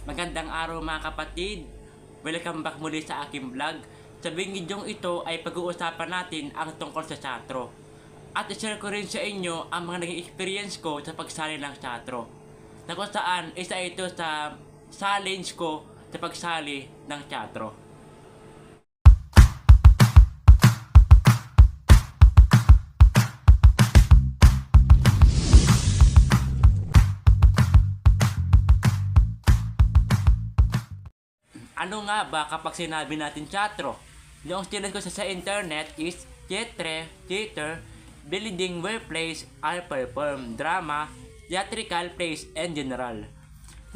Magandang araw mga kapatid. Welcome back muli sa aking vlog. Sa videong ito ay pag-uusapan natin ang tungkol sa teatro. At i-share ko rin sa inyo ang mga naging experience ko sa pagsali ng teatro. Na kung saan isa ito sa challenge ko sa pagsali ng teatro. Ano nga ba kapag sinabi natin teatro? Yung sinan ko sa internet is theater, building where plays are performed, drama, theatrical plays, and general.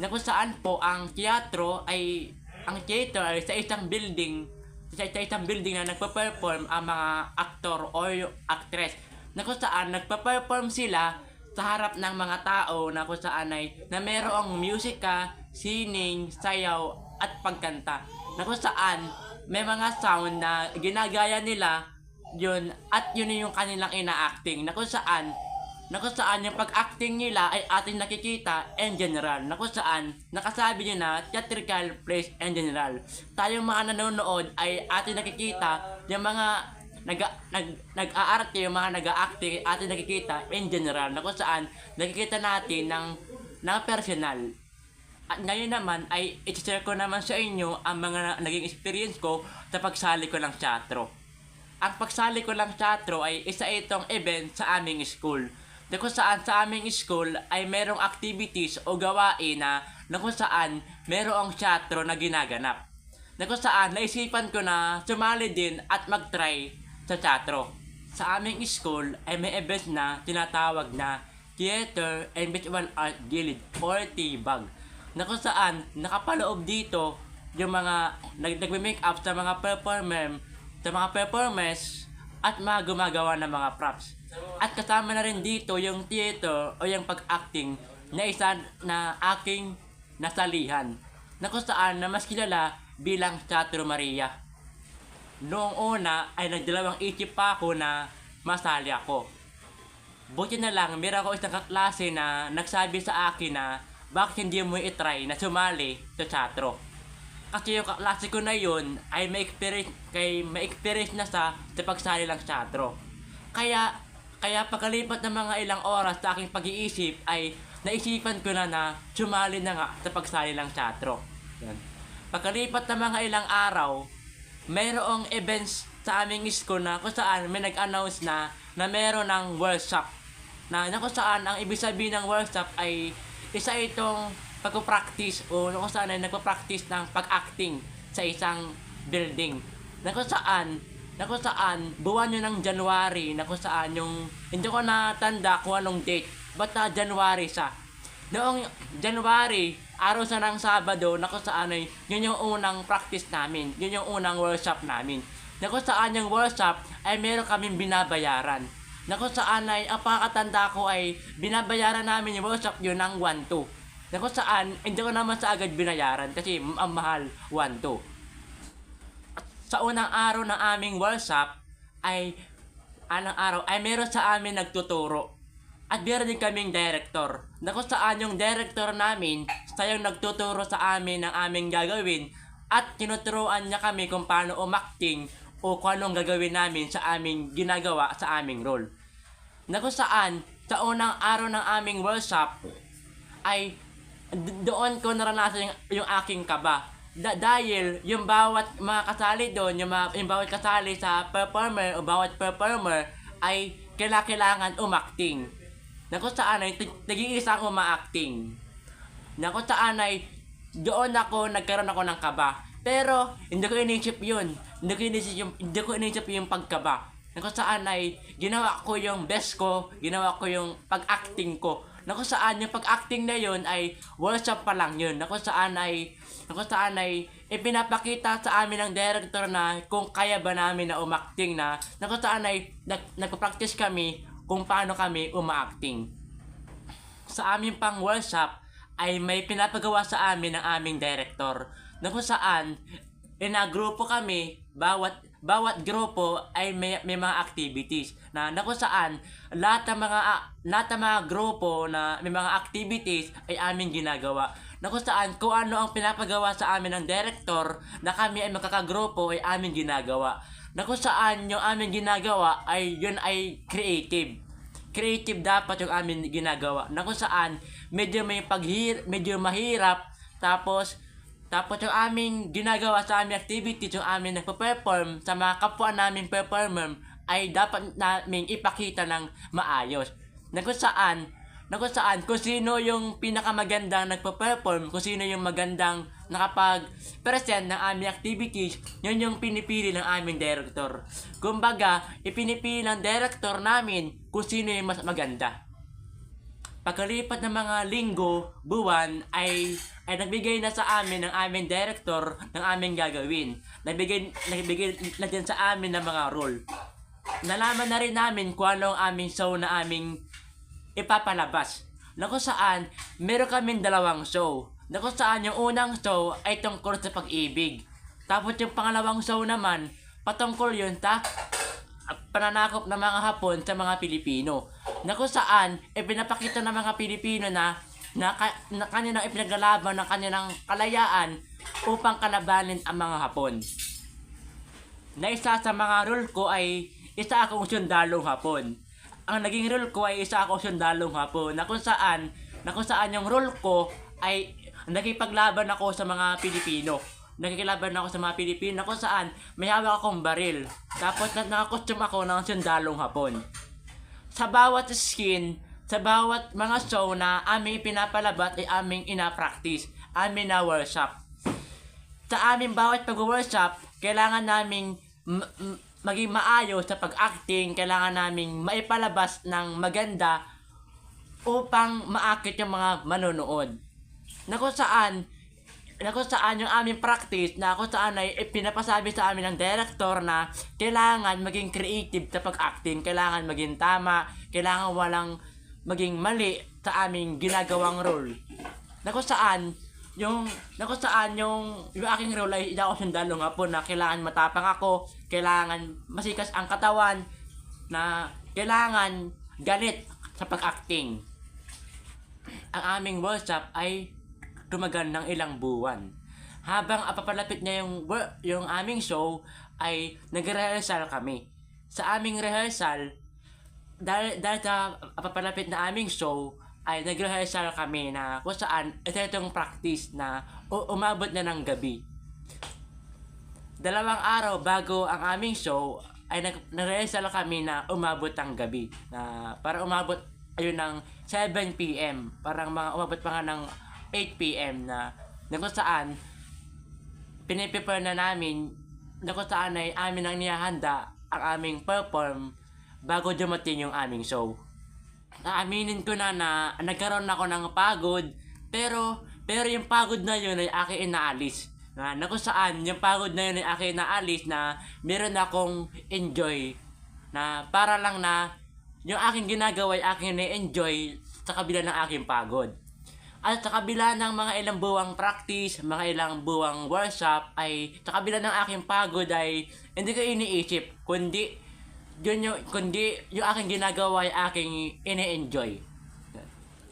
Na kung saan po ang teatro ay, ang theater ay sa isang building, sa isang building na nagpa-perform ang mga aktor o yung actress. Na kung saan nagpa-perform sila sa harap ng mga tao na kung saan ay na merong musika, sining, sayaw, at pagkanta. Na kung saan may mga sound na ginagaya nila yun at yun yung kanilang ina-acting. Na kung saan yung pag-acting nila ay ating nakikita in general. Na kung saan nakasabi nyo na theatrical plays in general. Tayong mga nanonood ay ating nakikita yung mga nag-aarte, yung mga nag-a-acting ating nakikita in general. Na kung saan nakikita natin ng personal. At ngayon naman ay i-share ko naman sa inyo ang mga naging experience ko sa pagsali ko ng teatro. Ang pagsali ko ng teatro ay isa itong event sa aming school. Na kung saan sa aming school ay merong activities o gawain na kung saan merong teatro na ginaganap. Na kung saan naisipan ko na sumali din at mag-try sa teatro. Sa aming school ay may event na tinatawag na Theater and Visual Art Guild or TVAG. Na kung saan nakapaloob dito yung mga nagme-make up sa mga performers at mga gumagawa ng mga props. At kasama na rin dito yung theater o yung pag-acting na isa na aking nasalihan. Na kung saan na mas kilala bilang Teatro Maria. Noong una ay nagdalawang isip pa ako na masali ako. Buti na lang meron ako isang kaklase na nagsabi sa akin na bakit hindi mo i-try na sumali sa teatro? Kasi yung kaklase ko na yun ay may experience na sa pagsali ng teatro. Kaya pagkalipat ng mga ilang oras sa aking pag-iisip ay naisipan ko na sumali na nga sa pagsali ng teatro. Yan. Pagkalipat ng mga ilang araw, mayroong events sa aming school na kung saan may nag-announce na meron ng workshop. Na kung saan ang ibig sabihin ng workshop ay isa itong pag-practice o kung saan ay nagpa-practice ng pag-acting sa isang building. Na kung saan buwan yun ng January, na kung saan yung hindi ko natanda kung anong date, basta January siya. Noong January, araw sa ng Sabado, na kung saan ay yun yung unang practice namin, yun yung unang workshop namin. Na kung saan yung workshop ay meron kaming binabayaran. Na kung saan ay ang pakatanda ko ay binabayaran namin yung workshop yun ng 1-2. Na kung saan hindi ko naman sa agad binayaran kasi ang mahal 1-2. Sa unang araw ng aming workshop ay meron sa amin nagtuturo. At meron din kaming director. Na kung saan yung director namin siya yung nagtuturo sa amin ng aming gagawin at tinuturuan niya kami kung paano umakting o kung anong gagawin namin sa aming ginagawa sa aming role. Na kung saan, sa unang araw ng aming workshop, ay doon ko naranasan yung aking kaba. Dahil yung bawat mga kasali doon, yung bawat kasali sa performer o bawat performer ay kailangan umakting. Na kung saan ay nag-iisa akong umaacting. Na kung saan ay doon nagkaroon ako ng kaba. Pero hindi ko inisip yun. Hindi ko inisip yung pagkaba. Na kung saan ay ginawa ko yung best ko, ginawa ko yung pag-acting ko. Na kung saan yung pag-acting na yun ay workshop pa lang yun. Na kung saan ay ipinapakita sa amin ng director na kung kaya ba namin na umakting na kung saan ay nagpa-practice kami kung paano kami umaacting. Sa aming pang workshop ay may pinapagawa sa amin ng aming director na kung saan grupo kami, bawat grupo ay may mga activities na kung saan lahat ng mga grupo na may mga activities ay aming ginagawa. na kung saan kung ano ang pinapagawa sa amin ng director na kami ay magkakagrupo ay aming ginagawa. Na kung saan yung aming ginagawa ay yun ay creative. Creative dapat yung aming ginagawa. Na kung saan medyo medyo mahirap tapos yung aming ginagawa sa aming activities, yung aming nagpa-perform sa mga kapwa naming performer ay dapat naming ipakita ng maayos. Na kung saan kung sino yung pinakamagandang nagpa-perform, kung sino yung magandang nakapag-present ng aming activities, yun yung pinipili ng aming director. Kumbaga, ipinipili ng director namin kung sino yung mas maganda. Pagkalipat ng mga linggo, buwan, ay nagbigay na sa amin ng aming director ng aming gagawin. Nagbigay na din sa amin ng mga role. Nalaman na rin namin kung ano ang aming show na aming ipapalabas. Na kung saan, meron kaming 2 show. Na kung saan yung unang show ay tungkol sa pag-ibig. Tapos yung pangalawang show naman, patungkol yun pananakop ng mga Hapon sa mga Pilipino. Na kung saan, pinapakita ng mga Pilipino na kanilang ipinaglalaban ng kanilang kalayaan upang kalabanin ang mga Hapon. Na isa sa mga role ko ay isa akong sundalong Hapon. Ang naging role ko ay isa akong sundalong Hapon na kung saan yung role ko ay nakipaglaban ako sa mga Pilipino. Nakikilaban ako sa mga Pilipino na kung saan may hawak akong baril. Tapos nakakostume ako ng sundalong Hapon. Sa bawat skin, sa bawat mga show na aming pinapalabat ay aming ina-practice, aming na-workshop. Sa aming bawat pag-workshop, kailangan naming maging maayos sa pag-acting, kailangan naming maipalabas ng maganda upang maakit yung mga manonood. Na kung saan yung aming practice, na kung saan ay pinapasabi sa amin ng director na kailangan maging creative sa pag-acting, kailangan maging tama, kailangan walang maging mali sa aming ginagawang role. Na kung saan yung aking role ay ako sundalong Hapon na kailangan matapang ako, kailangan masikas ang katawan, na kailangan galit sa pag-acting. Ang aming workshop ay tumagal ng ilang buwan. Habang papalapit na yung aming show ay nagre-rehearsal kami. Sa aming rehearsal, dahil sa papalapit na aming show, ay nag-rehearsal kami na kung saan ito itong practice na umabot na ng gabi. 2 araw bago ang aming show ay nag-rehearsal kami na umabot ang gabi. Na para umabot ayun ng 7 PM. Parang umabot pa nga ng 8 PM na kung saan piniprepare na namin, na kung saan ay amin ang niyahanda ang aming perform bago dumating yung aming show. Naaminin ko na nagkaroon ako ng pagod, pero yung pagod na yun ay aking inaalis. Na kung saan yung pagod na yun ay aking inaalis na meron akong enjoy, na para lang na yung aking ginagawa ay aking na-enjoy sa kabila ng aking pagod. At sa kabila ng mga ilang buwang practice, mga ilang buwang workshop, ay sa kabila ng aking pagod ay hindi ko iniisip, kundi yung aking ginagawa ay aking ine-enjoy.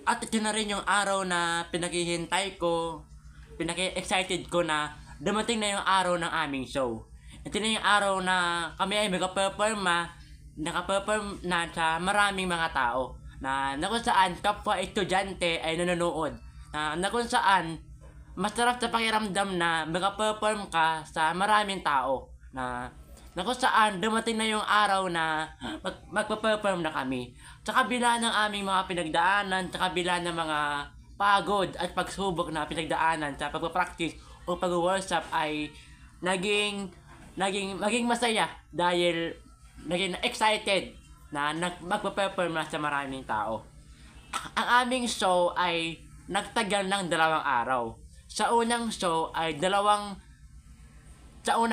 At ito na rin yung araw na pinaghihintay ko, pinaki-excited ko na dumating na yung araw ng aming show. Ito na yung araw na kami ay nakaperform na sa maraming mga tao. Na kung saan kapwa estudyante ay nanonood. Na kung saan masarap sa pakiramdam na makaperform ka sa maraming tao. Na kung saan dumating na yung araw na magpa-perform na kami. Sa kabila ng aming mga pinagdaanan, sa kabila ng mga pagod at pagsubok na pinagdaanan sa pagpa-practice o pag-workshop ay naging masaya dahil naging excited na magpa-perform na sa maraming tao. Ang aming show ay nagtagal ng 2 araw. Sa unang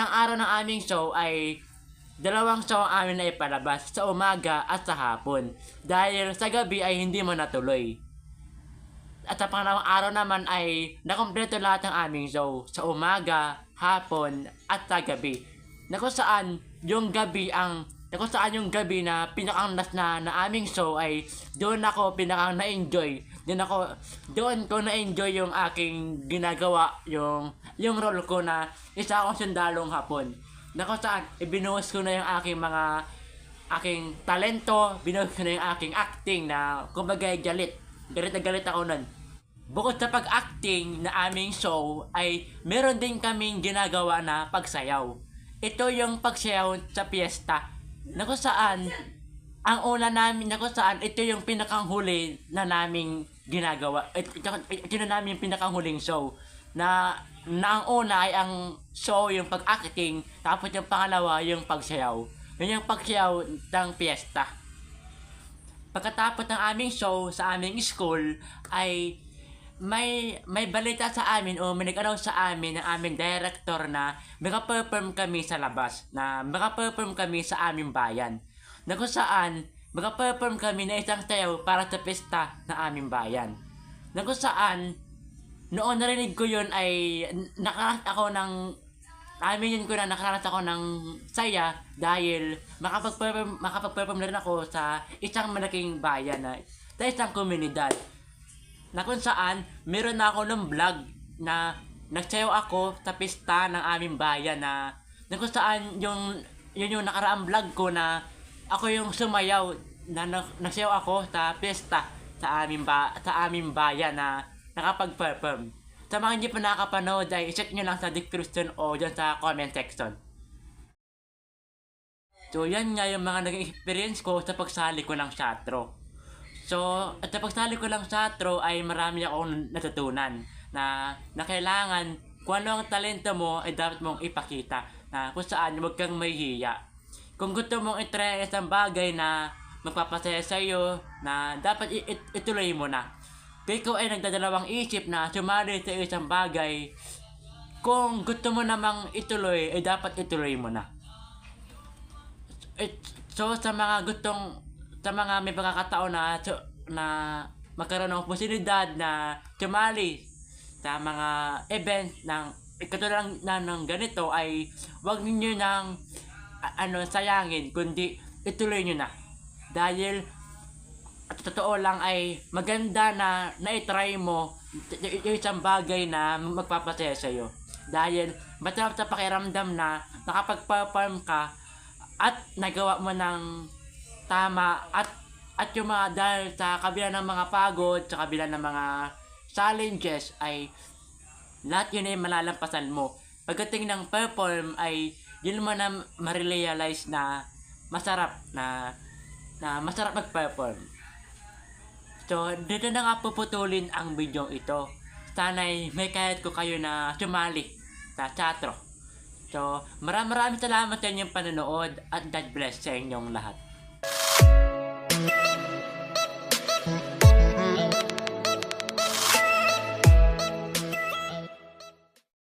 araw ng aming show ay 2 show ang amin na ipalabas, sa umaga at sa hapon. Dahil sa gabi ay hindi mo natuloy. At sa pangalawang araw naman ay nakompleto lahat ng aming show, sa umaga, hapon at sa gabi. Na kung saan yung gabi na pinakang last na aming show ay doon ako pinakang na-enjoy doon ko na-enjoy yung aking ginagawa, yung role ko na isa akong sundalong Hapon. Na kung saan, ibinuhos ko na yung aking talento, binuhos ko na yung aking acting na kumbaga galit. Galit na galit ako nun. Bukod sa pag-acting na aming show ay meron din kaming ginagawa na pagsayaw. Ito yung pagsayaw sa piyesta na kung saan ang una namin na kung saan ito yung pinakanghuli na naming ginagawa. Ito na namin yung pinakanghuling show na ang una ay ang show yung pag-acting, tapos yung pangalawa yung pagsayaw. Yun yung pagsayaw ng piyesta. Pagkatapos ng aming show sa aming school ay may balita sa amin o may nag-announce sa amin ng aming director na maka-perform kami sa labas, na maka-perform kami sa aming bayan, na kung saan maka-perform kami na isang sayaw para sa pista ng aming bayan, na kung saan noon narinig ko yun ay nakaranas ako ng saya dahil makapag-perform na rin ako sa isang malaking bayan na sa isang komunidad, na kung saan meron na ako ng vlog na nagsayaw ako sa pista ng aming bayan, na kung saan yun yung nakaraang vlog ko na ako yung sumayaw na nagsayaw ako sa pista sa aming bayan na nakapag-perform. Sa mga hindi pa nakakapanood ay check nyo lang sa description o dyan sa comment section. So yan nga yung mga naging experience ko sa pagsali ko ng teatro. So, at sa pagsali ko lang sa teatro ay marami akong natutunan na kailangan kung ano ang talento mo ay dapat mong ipakita, na kung saan huwag kang mahihiya. Kung gusto mong itry isang bagay na magpapasaya sa iyo, na dapat ituloy mo na. Kung ikaw ay nagdadalawang isip na sumali sa isang bagay, kung gusto mo namang ituloy ay dapat ituloy mo na. So sa mga may pagkakataon na magkaroon ng posibilidad na sumali sa mga event ng katulad ng ganito ay wag niyo nang sayangin, kundi ituloy niyo na. Dahil at totoo lang ay maganda na i-try mo yung isang bagay na magpapasaya sa iyo. Dahil masarap sa pakiramdam na nakapag-perform ka at nagawa mo ng tama, at yung mga dahil sa kabila ng mga pagod, sa kabila ng mga challenges ay lahat yun ay malalampasan mo. Pagdating ng perform ay yun mo na ma-realize na masarap mag-perform. So dito na nga puputulin ang video ito. Sana'y may kahit ko kayo na sumali sa teatro. So maraming salamat sa inyong panonood at God bless sa inyong lahat.